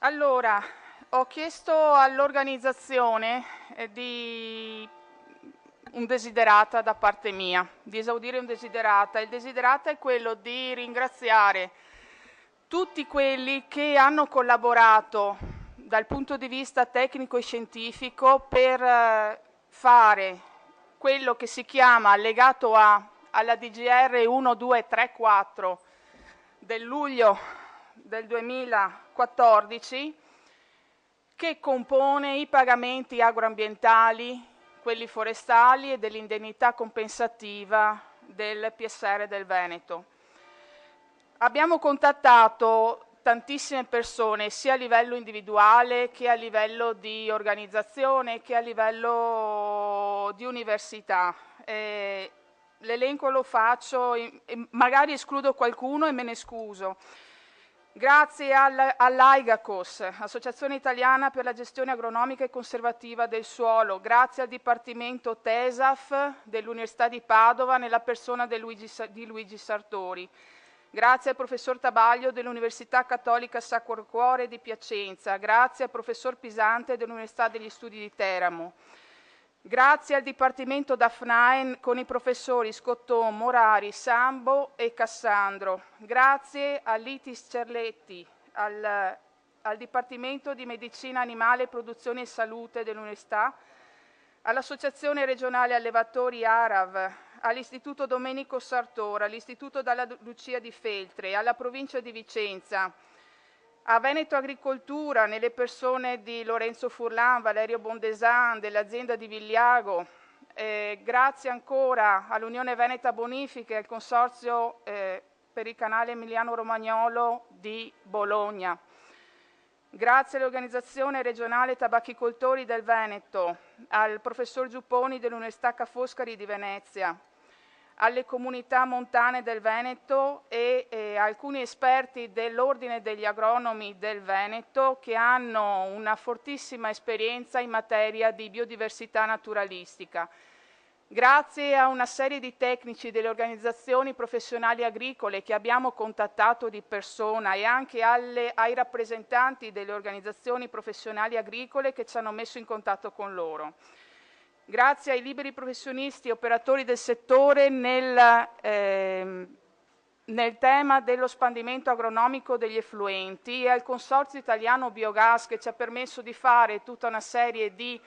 Allora, ho chiesto all'organizzazione di un desiderata da parte mia, di esaudire un desiderata. Il desiderata è quello di ringraziare tutti quelli che hanno collaborato dal punto di vista tecnico e scientifico per fare quello che si chiama allegato A alla DGR 1234 del luglio del 2014, che compone i pagamenti agroambientali, quelli forestali e dell'indennità compensativa del PSR del Veneto. Abbiamo contattato tantissime persone, sia a livello individuale che a livello di organizzazione, che a livello di università. L'elenco lo faccio, magari escludo qualcuno e me ne scuso. Grazie all'AIGACOS, Associazione Italiana per la Gestione Agronomica e Conservativa del Suolo, grazie al Dipartimento TESAF dell'Università di Padova nella persona di Luigi Sartori, grazie al professor Tabaglio dell'Università Cattolica Sacro Cuore di Piacenza, grazie al professor Pisante dell'Università degli Studi di Teramo, grazie al Dipartimento DAFNAE con i professori Scotton, Morari, Sambo e Cassandro, grazie all'ITIS Cerletti, al Dipartimento di Medicina Animale, Produzione e Salute dell'Università, all'Associazione Regionale Allevatori ARAV, all'Istituto Domenico Sartora, all'Istituto Dalla Lucia di Feltre, alla Provincia di Vicenza, a Veneto Agricoltura, nelle persone di Lorenzo Furlan, Valerio Bondesan, dell'azienda di Vigliago, grazie ancora all'Unione Veneta Bonifiche e al Consorzio per il canale Emiliano Romagnolo di Bologna. Grazie all'Organizzazione Regionale Tabachicoltori del Veneto, al professor Giupponi dell'Università Ca' Foscari di Venezia, alle comunità montane del Veneto e alcuni esperti dell'Ordine degli Agronomi del Veneto che hanno una fortissima esperienza in materia di biodiversità naturalistica. Grazie a una serie di tecnici delle organizzazioni professionali agricole che abbiamo contattato di persona e anche ai rappresentanti delle organizzazioni professionali agricole che ci hanno messo in contatto con loro. Grazie ai liberi professionisti e operatori del settore nel tema dello spandimento agronomico degli effluenti e al Consorzio Italiano Biogas che ci ha permesso di fare tutta una serie di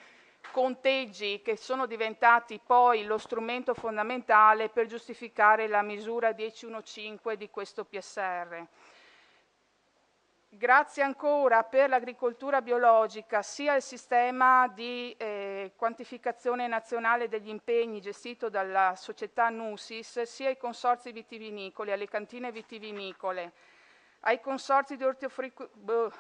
conteggi che sono diventati poi lo strumento fondamentale per giustificare la misura 1015 di questo PSR. Grazie ancora per l'agricoltura biologica sia al sistema di quantificazione nazionale degli impegni gestito dalla società NUSIS, sia ai consorzi vitivinicoli, alle cantine vitivinicole, ai consorzi di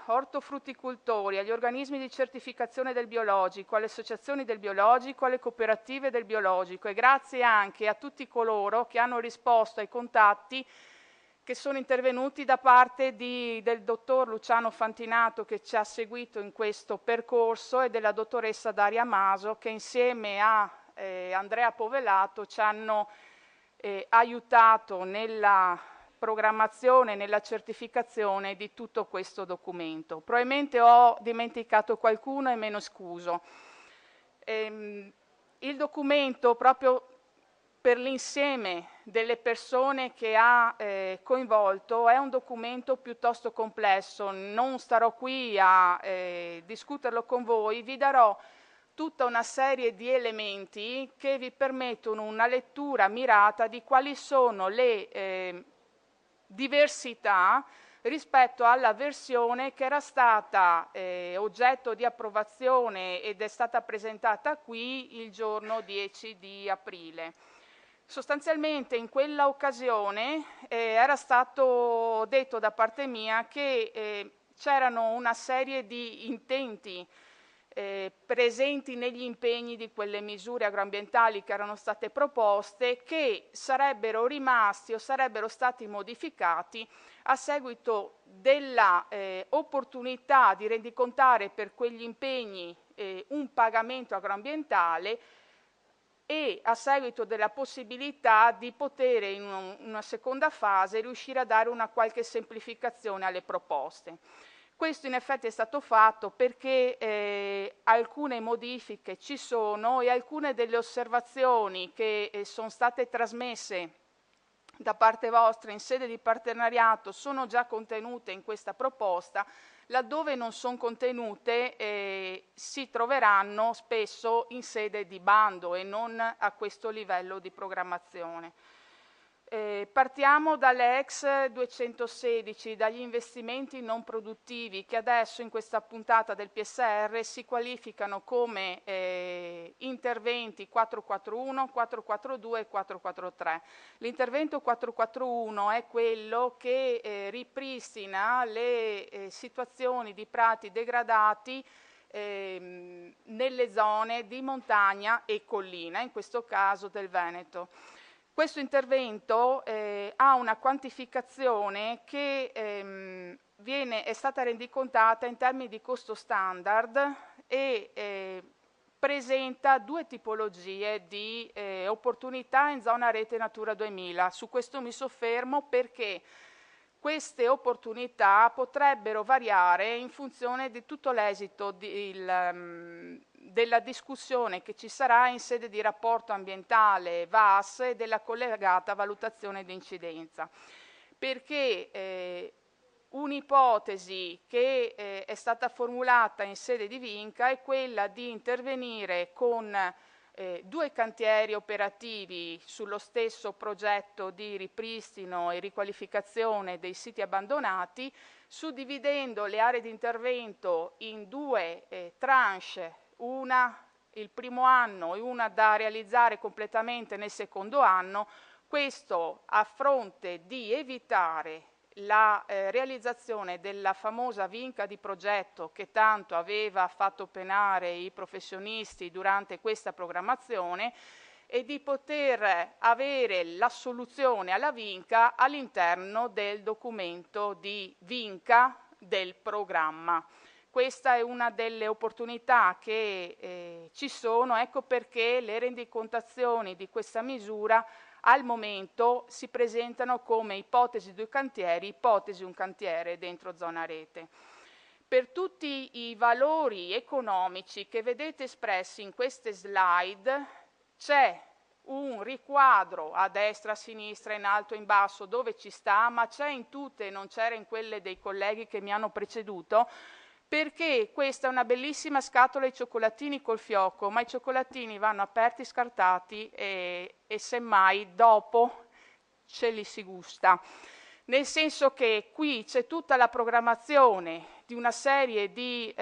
ortofrutticoltori, agli organismi di certificazione del biologico, alle associazioni del biologico, alle cooperative del biologico e grazie anche a tutti coloro che hanno risposto ai contatti che sono intervenuti da parte del dottor Luciano Fantinato che ci ha seguito in questo percorso e della dottoressa Daria Maso che insieme a Andrea Povelato ci hanno aiutato nella programmazione, nella certificazione di tutto questo documento. Probabilmente ho dimenticato qualcuno e me ne scuso. Il documento proprio per l'insieme delle persone che ha coinvolto è un documento piuttosto complesso, non starò qui a discuterlo con voi, vi darò tutta una serie di elementi che vi permettono una lettura mirata di quali sono le diversità rispetto alla versione che era stata oggetto di approvazione ed è stata presentata qui il giorno 10 di aprile. Sostanzialmente in quella occasione era stato detto da parte mia che c'erano una serie di intenti presenti negli impegni di quelle misure agroambientali che erano state proposte che sarebbero rimasti o sarebbero stati modificati a seguito della opportunità di rendicontare per quegli impegni un pagamento agroambientale e a seguito della possibilità di poter in una seconda fase riuscire a dare una qualche semplificazione alle proposte. Questo in effetti è stato fatto perché alcune modifiche ci sono e alcune delle osservazioni che sono state trasmesse da parte vostra in sede di partenariato sono già contenute in questa proposta. Laddove non sono contenute si troveranno spesso in sede di bando e non a questo livello di programmazione. Partiamo dalle ex 216, dagli investimenti non produttivi che adesso in questa puntata del PSR si qualificano come interventi 441, 442 e 443. L'intervento 441 è quello che ripristina le situazioni di prati degradati nelle zone di montagna e collina, in questo caso del Veneto. Questo intervento ha una quantificazione che è stata rendicontata in termini di costo standard e presenta due tipologie di opportunità in zona rete Natura 2000. Su questo mi soffermo perché queste opportunità potrebbero variare in funzione di tutto l'esito della discussione che ci sarà in sede di rapporto ambientale VAS e della collegata valutazione di incidenza. Perché un'ipotesi che è stata formulata in sede di Vinca è quella di intervenire con due cantieri operativi sullo stesso progetto di ripristino e riqualificazione dei siti abbandonati, suddividendo le aree di intervento in due tranche, una il primo anno e una da realizzare completamente nel secondo anno, questo a fronte di evitare la realizzazione della famosa vinca di progetto che tanto aveva fatto penare i professionisti durante questa programmazione e di poter avere la soluzione alla vinca all'interno del documento di vinca del programma. Questa è una delle opportunità che ci sono, ecco perché le rendicontazioni di questa misura al momento si presentano come ipotesi due cantieri, ipotesi un cantiere dentro zona rete. Per tutti i valori economici che vedete espressi in queste slide c'è un riquadro a destra, a sinistra, in alto e in basso dove ci sta, ma c'è in tutte, non c'era in quelle dei colleghi che mi hanno preceduto, perché questa è una bellissima scatola di cioccolatini col fiocco, ma i cioccolatini vanno aperti, scartati e semmai dopo ce li si gusta. Nel senso che qui c'è tutta la programmazione di una serie di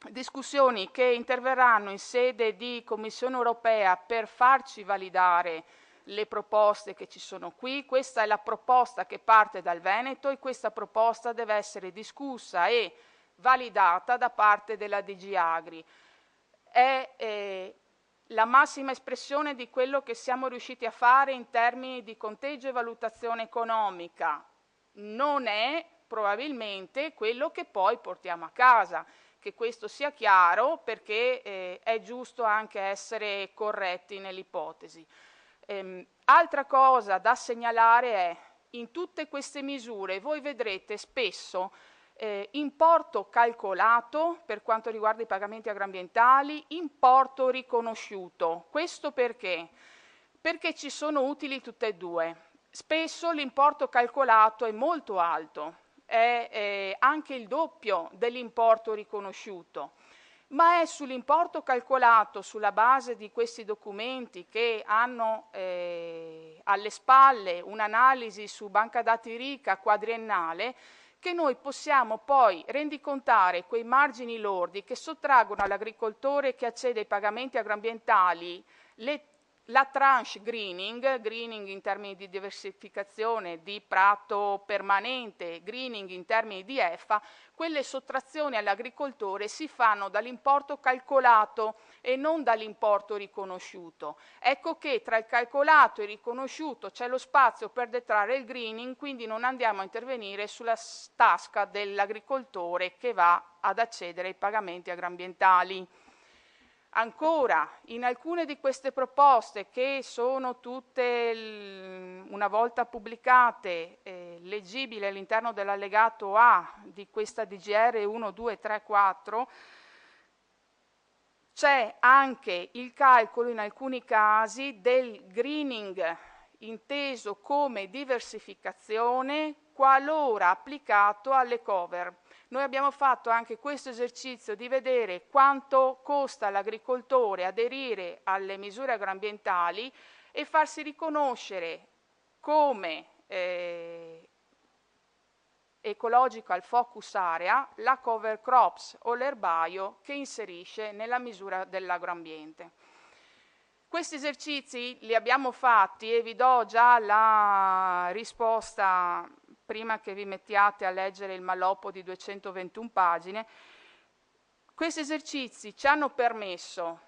discussioni che interverranno in sede di Commissione europea per farci validare le proposte che ci sono qui. Questa è la proposta che parte dal Veneto e questa proposta deve essere discussa e validata da parte della DG Agri. È la massima espressione di quello che siamo riusciti a fare in termini di conteggio e valutazione economica. Non è probabilmente quello che poi portiamo a casa, che questo sia chiaro perché è giusto anche essere corretti nell'ipotesi. Altra cosa da segnalare è, in tutte queste misure voi vedrete spesso importo calcolato per quanto riguarda i pagamenti agroambientali, importo riconosciuto. Questo perché? Perché ci sono utili tutte e due. Spesso l'importo calcolato è molto alto, è anche il doppio dell'importo riconosciuto, ma è sull'importo calcolato sulla base di questi documenti che hanno alle spalle un'analisi su banca dati RICA quadriennale che noi possiamo poi rendicontare quei margini lordi che sottraggono all'agricoltore che accede ai pagamenti agroambientali la tranche greening in termini di diversificazione di prato permanente, greening in termini di EFA, quelle sottrazioni all'agricoltore si fanno dall'importo calcolato e non dall'importo riconosciuto. Ecco che tra il calcolato e il riconosciuto c'è lo spazio per detrarre il greening, quindi non andiamo a intervenire sulla tasca dell'agricoltore che va ad accedere ai pagamenti agroambientali. Ancora, in alcune di queste proposte, che sono tutte una volta pubblicate, leggibili all'interno dell'allegato A di questa DGR 1234, c'è anche il calcolo in alcuni casi del greening inteso come diversificazione qualora applicato alle cover. Noi abbiamo fatto anche questo esercizio di vedere quanto costa all'agricoltore aderire alle misure agroambientali e farsi riconoscere come ecological focus area la cover crops o l'erbaio che inserisce nella misura dell'agroambiente. Questi esercizi li abbiamo fatti e vi do già la risposta prima che vi mettiate a leggere il maloppo di 221 pagine. Questi esercizi ci hanno permesso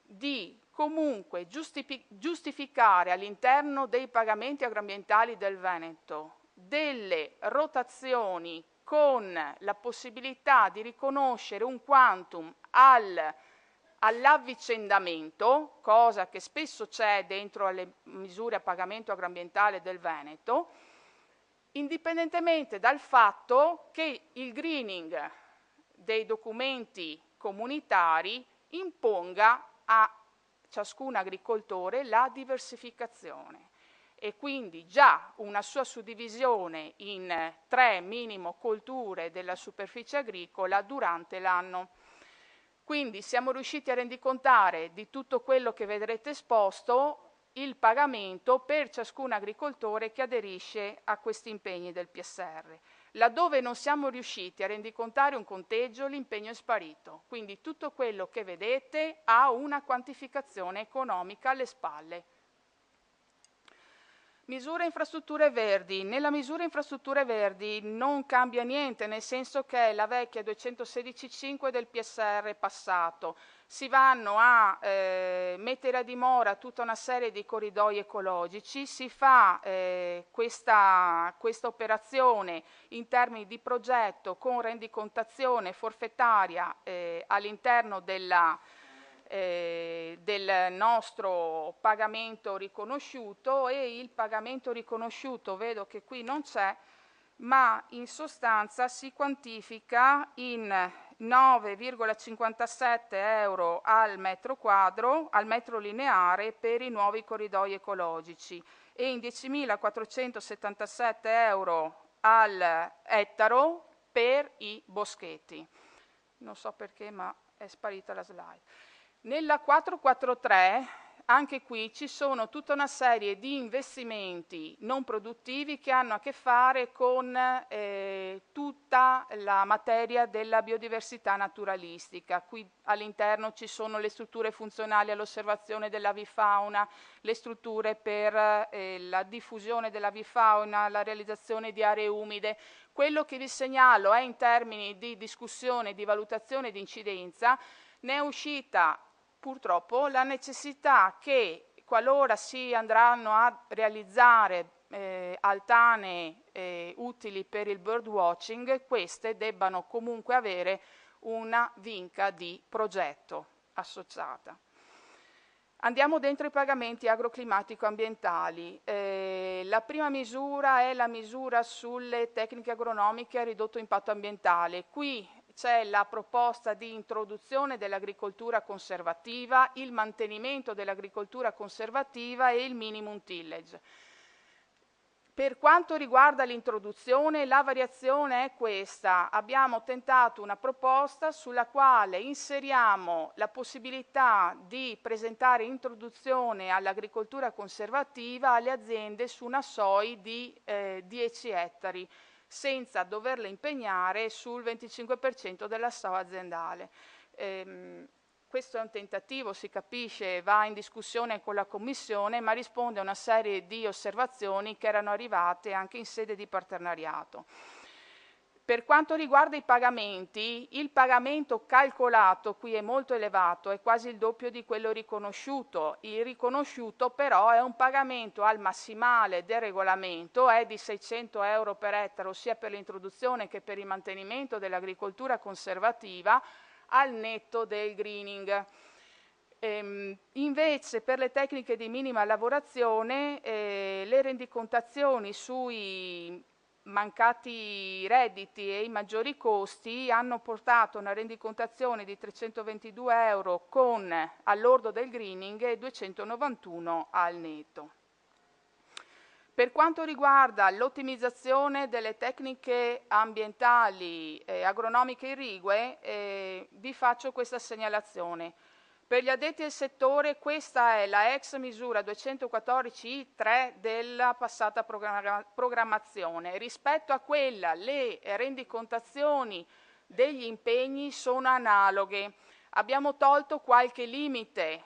di comunque giustificare all'interno dei pagamenti agroambientali del Veneto delle rotazioni con la possibilità di riconoscere un quantum all'avvicendamento, cosa che spesso c'è dentro alle misure a pagamento agroambientale del Veneto, indipendentemente dal fatto che il greening dei documenti comunitari imponga a ciascun agricoltore la diversificazione e quindi già una sua suddivisione in 3 minimo colture della superficie agricola durante l'anno. Quindi siamo riusciti a rendicontare di tutto quello che vedrete esposto il pagamento per ciascun agricoltore che aderisce a questi impegni del PSR. Laddove non siamo riusciti a rendicontare un conteggio, l'impegno è sparito. Quindi tutto quello che vedete ha una quantificazione economica alle spalle. Misure infrastrutture verdi. Nella misura infrastrutture verdi non cambia niente, nel senso che è la vecchia 216.5 del PSR passato. Si vanno a mettere a dimora tutta una serie di corridoi ecologici, si fa questa operazione in termini di progetto con rendicontazione forfettaria all'interno del nostro pagamento riconosciuto, e il pagamento riconosciuto vedo che qui non c'è, ma in sostanza si quantifica in 9,57 euro al metro quadro, al metro lineare per i nuovi corridoi ecologici e in 10.477 euro al ettaro per i boschetti. Non so perché, ma è sparita la slide. Nella 443 anche qui ci sono tutta una serie di investimenti non produttivi che hanno a che fare con tutta la materia della biodiversità naturalistica. Qui all'interno ci sono le strutture funzionali all'osservazione dell'avifauna, le strutture per la diffusione dell'avifauna, la realizzazione di aree umide. Quello che vi segnalo è in termini di discussione, di valutazione di incidenza, ne è uscita purtroppo la necessità che qualora si andranno a realizzare altanee utili per il birdwatching, queste debbano comunque avere una vinca di progetto associata. Andiamo dentro i pagamenti agroclimatico-ambientali. La prima misura è la misura sulle tecniche agronomiche a ridotto impatto ambientale. Qui c'è la proposta di introduzione dell'agricoltura conservativa, il mantenimento dell'agricoltura conservativa e il minimum tillage. Per quanto riguarda l'introduzione, la variazione è questa. Abbiamo tentato una proposta sulla quale inseriamo la possibilità di presentare introduzione all'agricoltura conservativa alle aziende su una SOI di 10 ettari, senza doverle impegnare sul 25% della SOA aziendale. Questo è un tentativo, si capisce, va in discussione con la Commissione, ma risponde a una serie di osservazioni che erano arrivate anche in sede di partenariato. Per quanto riguarda i pagamenti, il pagamento calcolato qui è molto elevato, è quasi il doppio di quello riconosciuto. Il riconosciuto però è un pagamento al massimale del regolamento, è di 600 euro per ettaro sia per l'introduzione che per il mantenimento dell'agricoltura conservativa, al netto del greening. Invece per le tecniche di minima lavorazione le rendicontazioni sui mancati redditi e i maggiori costi hanno portato una rendicontazione di 322 euro con all'ordo del greening e 291 al netto. Per quanto riguarda l'ottimizzazione delle tecniche ambientali e agronomiche irrigue, vi faccio questa segnalazione. Per gli addetti al settore questa è la ex misura 214I3 della passata programmazione. Rispetto a quella le rendicontazioni degli impegni sono analoghe. Abbiamo tolto qualche limite,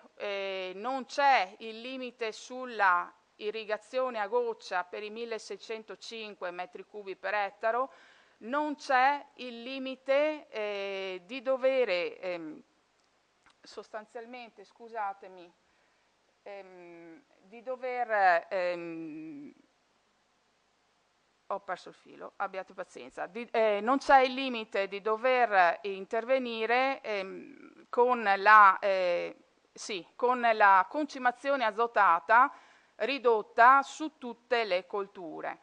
non c'è il limite sulla irrigazione a goccia per i 1605 metri cubi per ettaro, non c'è il limite di dovere sostanzialmente, scusatemi, di dover ho perso il filo, abbiate pazienza, non c'è il limite di dover intervenire con la concimazione azotata ridotta su tutte le colture.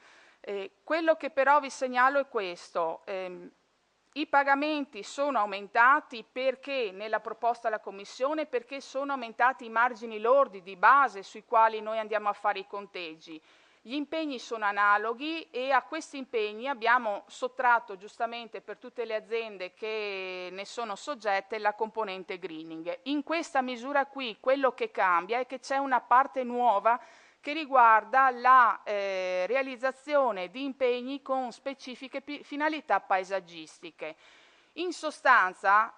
Quello che però vi segnalo è questo. I pagamenti sono aumentati perché nella proposta alla Commissione, perché sono aumentati i margini lordi di base sui quali noi andiamo a fare i conteggi. Gli impegni sono analoghi e a questi impegni abbiamo sottratto giustamente per tutte le aziende che ne sono soggette la componente greening. In questa misura qui quello che cambia è che c'è una parte nuova che riguarda la realizzazione di impegni con specifiche finalità paesaggistiche. In sostanza,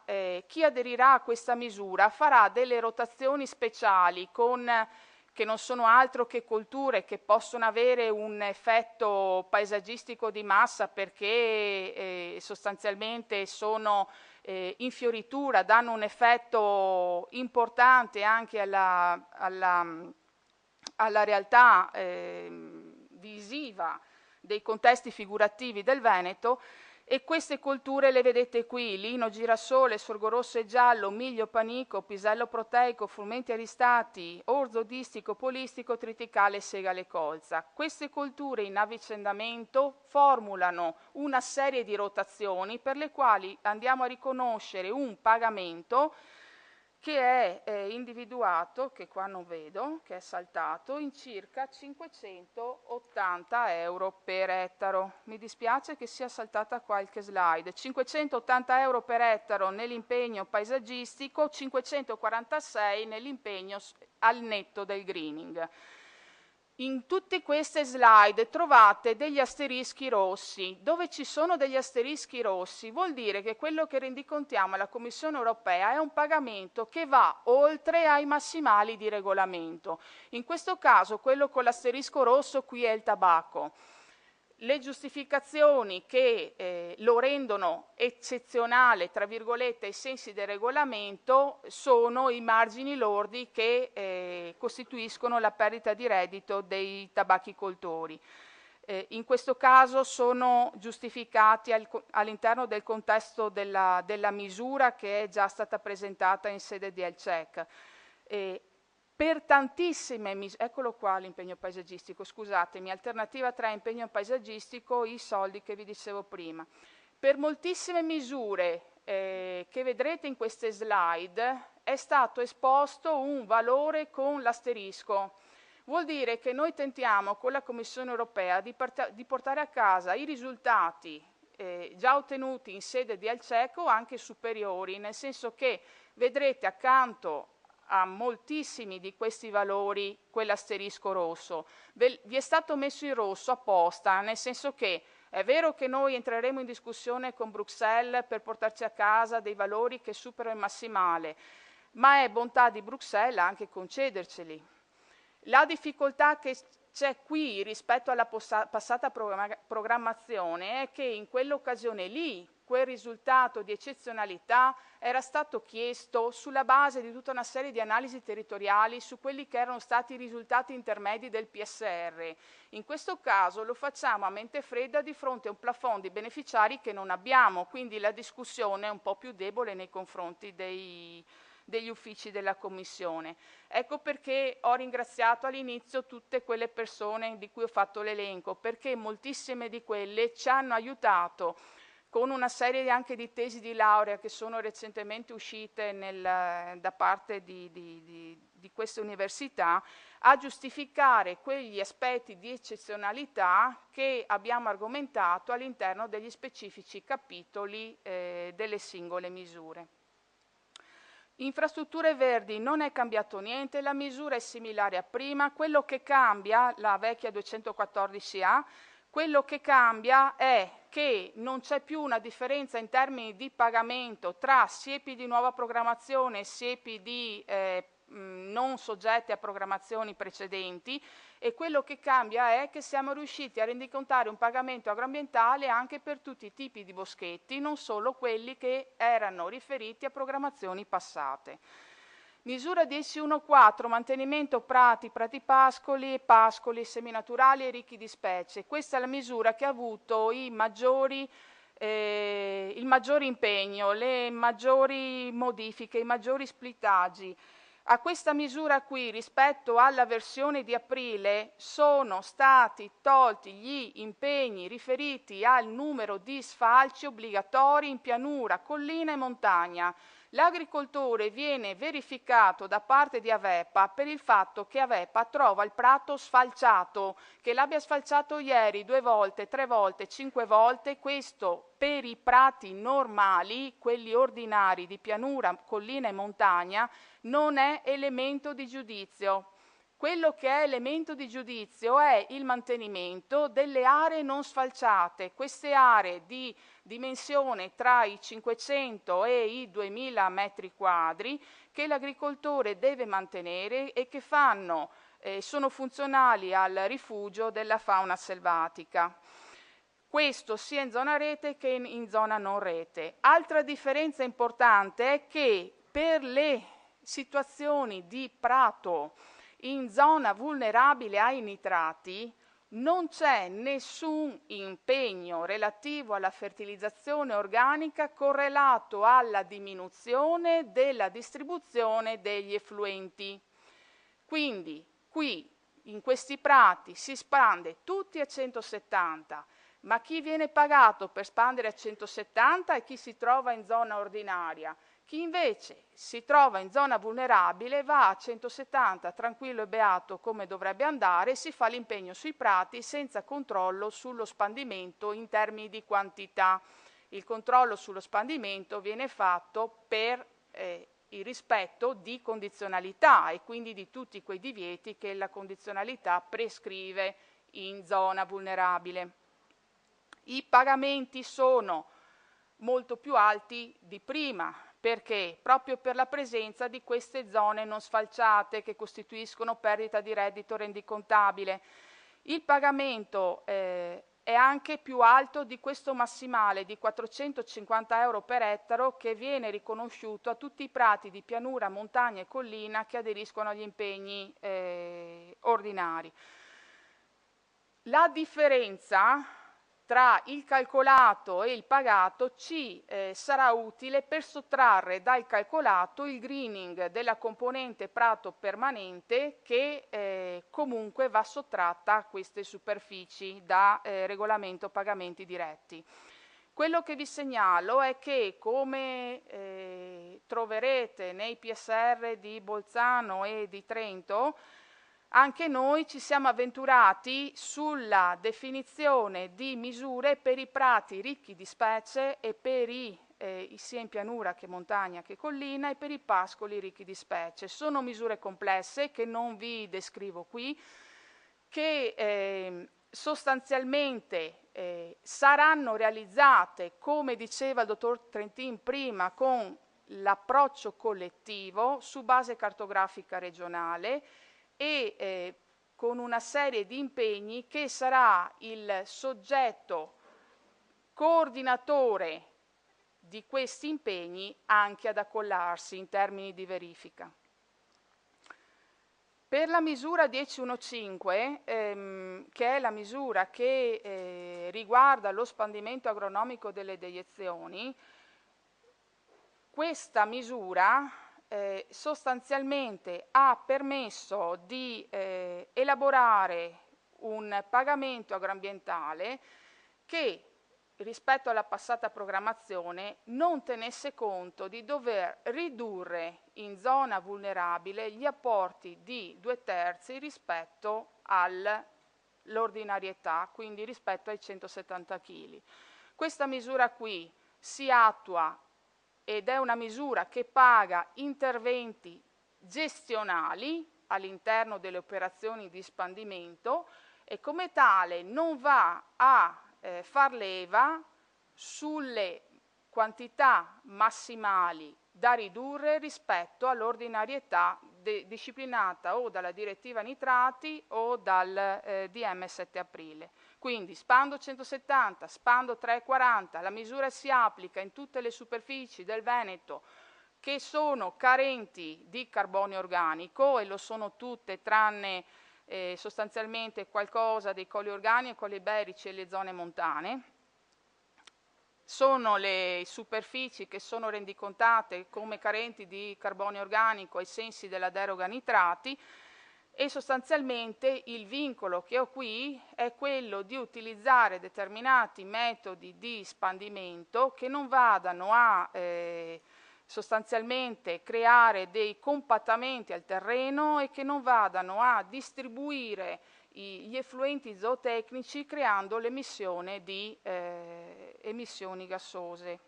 chi aderirà a questa misura farà delle rotazioni speciali che non sono altro che colture che possono avere un effetto paesaggistico di massa perché sostanzialmente sono in fioritura, danno un effetto importante anche alla realtà visiva dei contesti figurativi del Veneto, e queste colture le vedete qui: lino, girasole, sorgo rosso e giallo, miglio, panico, pisello proteico, frumenti aristati, orzo distico, polistico, triticale, segale, colza. Queste colture in avvicendamento formulano una serie di rotazioni per le quali andiamo a riconoscere un pagamento che è individuato, che qua non vedo, che è saltato, in circa 580 euro per ettaro. Mi dispiace che sia saltata qualche slide. 580 euro per ettaro nell'impegno paesaggistico, 546 nell'impegno al netto del greening. In tutte queste slide trovate degli asterischi rossi. Dove ci sono degli asterischi rossi vuol dire che quello che rendicontiamo alla Commissione europea è un pagamento che va oltre ai massimali di regolamento. In questo caso quello con l'asterisco rosso qui è il tabacco. Le giustificazioni che lo rendono eccezionale, tra virgolette, ai sensi del regolamento, sono i margini lordi che costituiscono la perdita di reddito dei tabachicoltori. In questo caso sono giustificati all'interno del contesto della misura che è già stata presentata in sede di HELCEC. Per tantissime misure, eccolo qua l'impegno paesaggistico, scusatemi, alternativa 3 impegno paesaggistico, i soldi che vi dicevo prima. Per moltissime misure che vedrete in queste slide è stato esposto un valore con l'asterisco. Vuol dire che noi tentiamo con la Commissione europea di portare a casa i risultati già ottenuti in sede di HELCEC o anche superiori, nel senso che vedrete accanto a moltissimi di questi valori quell'asterisco rosso. Vi è stato messo in rosso apposta, nel senso che è vero che noi entreremo in discussione con Bruxelles per portarci a casa dei valori che superano il massimale, ma è bontà di Bruxelles anche concederceli. La difficoltà che c'è qui rispetto alla passata programmazione è che in quell'occasione lì quel risultato di eccezionalità era stato chiesto sulla base di tutta una serie di analisi territoriali su quelli che erano stati i risultati intermedi del PSR. In questo caso lo facciamo a mente fredda di fronte a un plafond di beneficiari che non abbiamo, quindi la discussione è un po' più debole nei confronti degli uffici della Commissione. Ecco perché ho ringraziato all'inizio tutte quelle persone di cui ho fatto l'elenco, perché moltissime di quelle ci hanno aiutato con una serie anche di tesi di laurea che sono recentemente uscite da parte di queste università, a giustificare quegli aspetti di eccezionalità che abbiamo argomentato all'interno degli specifici capitoli delle singole misure. Infrastrutture verdi, non è cambiato niente, la misura è similare a prima, quello che cambia, la vecchia 214A, quello che cambia è che non c'è più una differenza in termini di pagamento tra siepi di nuova programmazione e siepi non soggetti a programmazioni precedenti, e quello che cambia è che siamo riusciti a rendicontare un pagamento agroambientale anche per tutti i tipi di boschetti, non solo quelli che erano riferiti a programmazioni passate. Misura 10.1.4, mantenimento prati, prati pascoli, seminaturali e ricchi di specie. Questa è la misura che ha avuto il maggiore impegno, le maggiori modifiche, i maggiori splittaggi. A questa misura qui, rispetto alla versione di aprile, sono stati tolti gli impegni riferiti al numero di sfalci obbligatori in pianura, collina e montagna. L'agricoltore viene verificato da parte di Avepa per il fatto che Avepa trova il prato sfalciato, che l'abbia sfalciato ieri 2 volte, 3 volte, 5 volte. Questo per i prati normali, quelli ordinari di pianura, collina e montagna, non è elemento di giudizio. Quello che è elemento di giudizio è il mantenimento delle aree non sfalciate. Queste aree di dimensione tra i 500 e i 2000 metri quadri che l'agricoltore deve mantenere e che sono funzionali al rifugio della fauna selvatica. Questo sia in zona rete che in zona non rete. Altra differenza importante è che per le situazioni di prato in zona vulnerabile ai nitrati non c'è nessun impegno relativo alla fertilizzazione organica correlato alla diminuzione della distribuzione degli effluenti. Quindi qui in questi prati si spande tutti a 170, ma chi viene pagato per spandere a 170 è chi si trova in zona ordinaria. Chi invece si trova in zona vulnerabile va a 170 tranquillo e beato come dovrebbe andare e si fa l'impegno sui prati senza controllo sullo spandimento in termini di quantità. Il controllo sullo spandimento viene fatto per il rispetto di condizionalità e quindi di tutti quei divieti che la condizionalità prescrive in zona vulnerabile. I pagamenti sono molto più alti di prima, perché proprio per la presenza di queste zone non sfalciate che costituiscono perdita di reddito rendicontabile. Il pagamento è anche più alto di questo massimale di 450 euro per ettaro che viene riconosciuto a tutti i prati di pianura, montagna e collina che aderiscono agli impegni ordinari. La differenza tra il calcolato e il pagato ci sarà utile per sottrarre dal calcolato il greening della componente prato permanente che comunque va sottratta a queste superfici da regolamento pagamenti diretti. Quello che vi segnalo è che, come troverete nei PSR di Bolzano e di Trento, anche noi ci siamo avventurati sulla definizione di misure per i prati ricchi di specie e per sia in pianura che montagna che collina e per i pascoli ricchi di specie. Sono misure complesse che non vi descrivo qui, che sostanzialmente saranno realizzate, come diceva il dottor Trentin prima, con l'approccio collettivo su base cartografica regionale e con una serie di impegni che sarà il soggetto coordinatore di questi impegni anche ad accollarsi in termini di verifica. Per la misura 10.1.5, che è la misura che riguarda lo spandimento agronomico delle deiezioni, questa misura sostanzialmente ha permesso di elaborare un pagamento agroambientale che rispetto alla passata programmazione non tenesse conto di dover ridurre in zona vulnerabile gli apporti di 2/3 rispetto all'ordinarietà, quindi rispetto ai 170 kg. Questa misura qui si attua ed è una misura che paga interventi gestionali all'interno delle operazioni di spandimento e come tale non va a far leva sulle quantità massimali da ridurre rispetto all'ordinarietà disciplinata o dalla direttiva nitrati o dal DM 7 aprile. Quindi spando 170, spando 340, la misura si applica in tutte le superfici del Veneto che sono carenti di carbonio organico e lo sono tutte tranne sostanzialmente qualcosa dei colli organici, colli iberici e le zone montane. Sono le superfici che sono rendicontate come carenti di carbonio organico ai sensi della deroga nitrati e sostanzialmente il vincolo che ho qui è quello di utilizzare determinati metodi di spandimento che non vadano a sostanzialmente creare dei compattamenti al terreno e che non vadano a distribuire gli effluenti zootecnici creando l'emissione di emissioni gassose.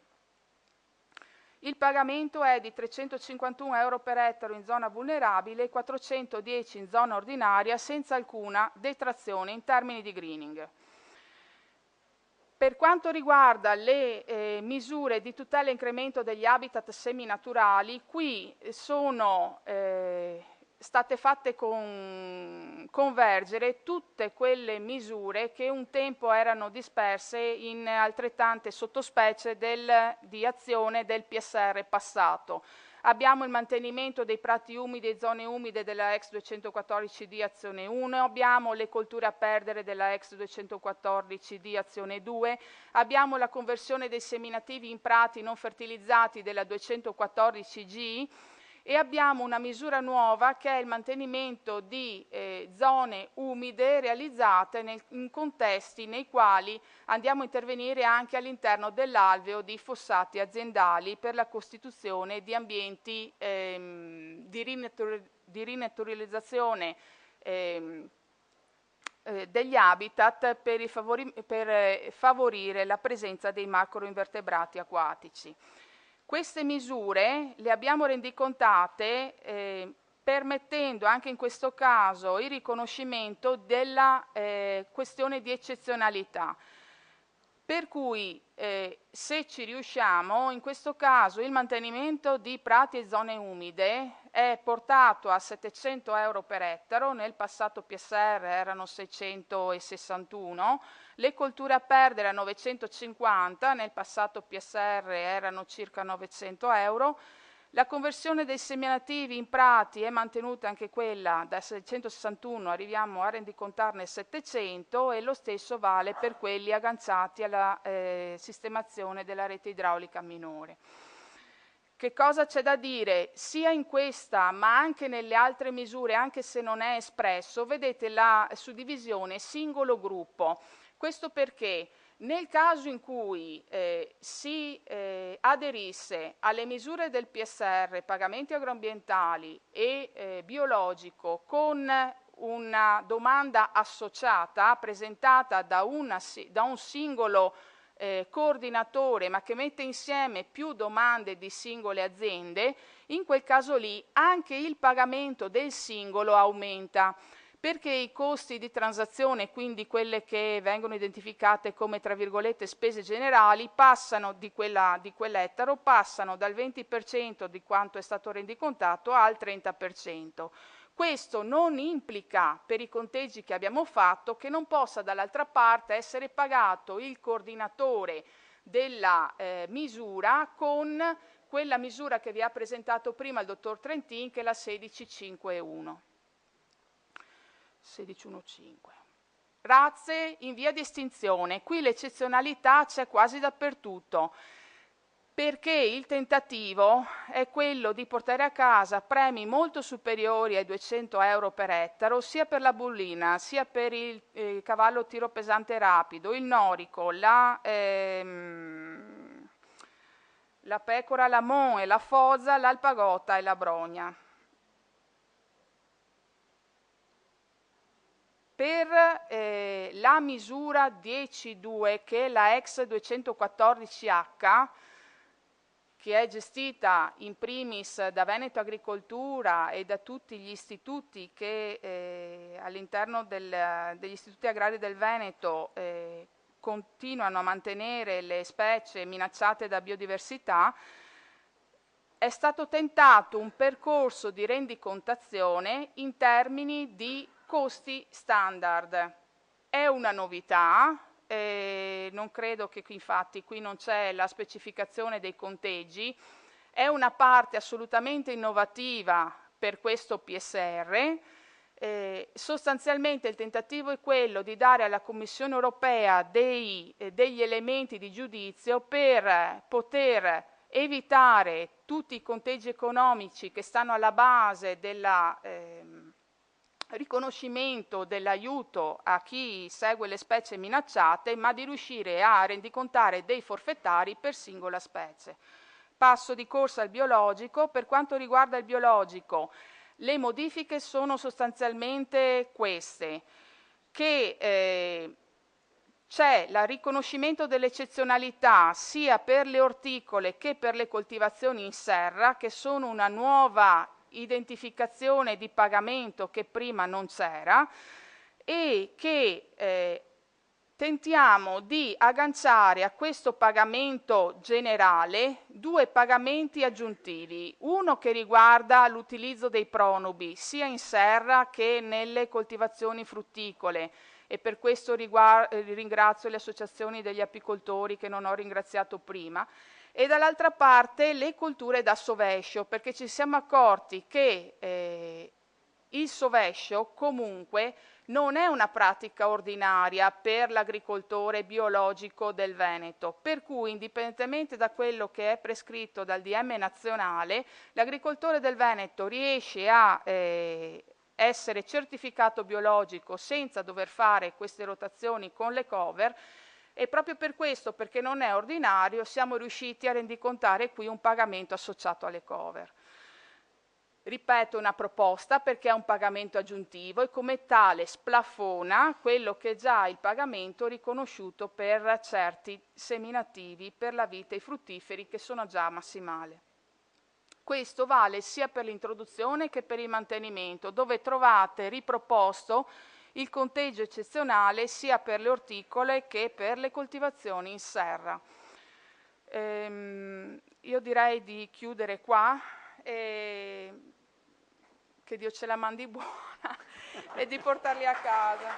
Il pagamento è di 351 euro per ettaro in zona vulnerabile e 410 in zona ordinaria senza alcuna detrazione in termini di greening. Per quanto riguarda le misure di tutela e incremento degli habitat seminaturali, qui sono state fatte convergere tutte quelle misure che un tempo erano disperse in altrettante sottospecie di azione del PSR passato. Abbiamo il mantenimento dei prati umidi e zone umide della ex 214D azione 1, abbiamo le colture a perdere della ex 214D azione 2, abbiamo la conversione dei seminativi in prati non fertilizzati della 214G e abbiamo una misura nuova che è il mantenimento di zone umide realizzate in contesti nei quali andiamo a intervenire anche all'interno dell'alveo di fossati aziendali per la costituzione di ambienti di rinaturalizzazione degli habitat per favorire la presenza dei macroinvertebrati acquatici. Queste misure le abbiamo rendicontate permettendo anche in questo caso il riconoscimento della questione di eccezionalità. Per cui se ci riusciamo, in questo caso il mantenimento di prati e zone umide è portato a 700 euro per ettaro, nel passato PSR erano 661, le colture a perdere a 950, nel passato PSR erano circa 900 euro, la conversione dei seminativi in prati è mantenuta anche quella da 661, arriviamo a rendicontarne 700 e lo stesso vale per quelli agganciati alla sistemazione della rete idraulica minore. Che cosa c'è da dire? Sia in questa ma anche nelle altre misure, anche se non è espresso, vedete la suddivisione singolo gruppo. Questo perché nel caso in cui si aderisse alle misure del PSR, pagamenti agroambientali e biologico con una domanda associata presentata da un singolo coordinatore ma che mette insieme più domande di singole aziende, in quel caso lì anche il pagamento del singolo aumenta perché i costi di transazione, quindi quelle che vengono identificate come tra virgolette spese generali, passano di quell'ettaro, passano dal 20% di quanto è stato rendicontato al 30%. Questo non implica per i conteggi che abbiamo fatto che non possa dall'altra parte essere pagato il coordinatore della misura con quella misura che vi ha presentato prima il dottor Trentin, che è la 16515. 1615. Razze in via di estinzione, qui l'eccezionalità c'è quasi dappertutto. perché il tentativo è quello di portare a casa premi molto superiori ai 200 euro per ettaro, sia per la bullina, sia per il cavallo tiro pesante rapido, il norico, la pecora lamon e la foza, l'alpagota e la brogna. Per la misura 10.2, che è la ex 214H, che è gestita in primis da Veneto Agricoltura e da tutti gli istituti che all'interno degli istituti agrari del Veneto continuano a mantenere le specie minacciate da biodiversità, è stato tentato un percorso di rendicontazione in termini di costi standard. È una novità. Non credo che infatti qui non c'è la specificazione dei conteggi, è una parte assolutamente innovativa per questo PSR. Sostanzialmente il tentativo è quello di dare alla Commissione europea degli elementi di giudizio per poter evitare tutti i conteggi economici che stanno alla base della riconoscimento dell'aiuto a chi segue le specie minacciate, ma di riuscire a rendicontare dei forfettari per singola specie. Passo di corsa al biologico. Per quanto riguarda il biologico, le modifiche sono sostanzialmente queste, che c'è il riconoscimento dell'eccezionalità sia per le orticole che per le coltivazioni in serra, che sono una nuova identificazione di pagamento che prima non c'era, e che tentiamo di agganciare a questo pagamento generale due pagamenti aggiuntivi, uno che riguarda l'utilizzo dei pronubi sia in serra che nelle coltivazioni frutticole, e per questo ringrazio le associazioni degli apicoltori che non ho ringraziato prima, e dall'altra parte le colture da sovescio, perché ci siamo accorti che il sovescio comunque non è una pratica ordinaria per l'agricoltore biologico del Veneto, per cui indipendentemente da quello che è prescritto dal DM nazionale, l'agricoltore del Veneto riesce a essere certificato biologico senza dover fare queste rotazioni con le cover, e proprio per questo, perché non è ordinario, siamo riusciti a rendicontare qui un pagamento associato alle cover. Ripeto, una proposta perché è un pagamento aggiuntivo e come tale splafona quello che è già il pagamento riconosciuto per certi seminativi per la vite e i fruttiferi, che sono già massimale. Questo vale sia per l'introduzione che per il mantenimento, dove trovate riproposto il conteggio eccezionale sia per le orticole che per le coltivazioni in serra. Io direi di chiudere qua, che Dio ce la mandi buona e di portarli a casa.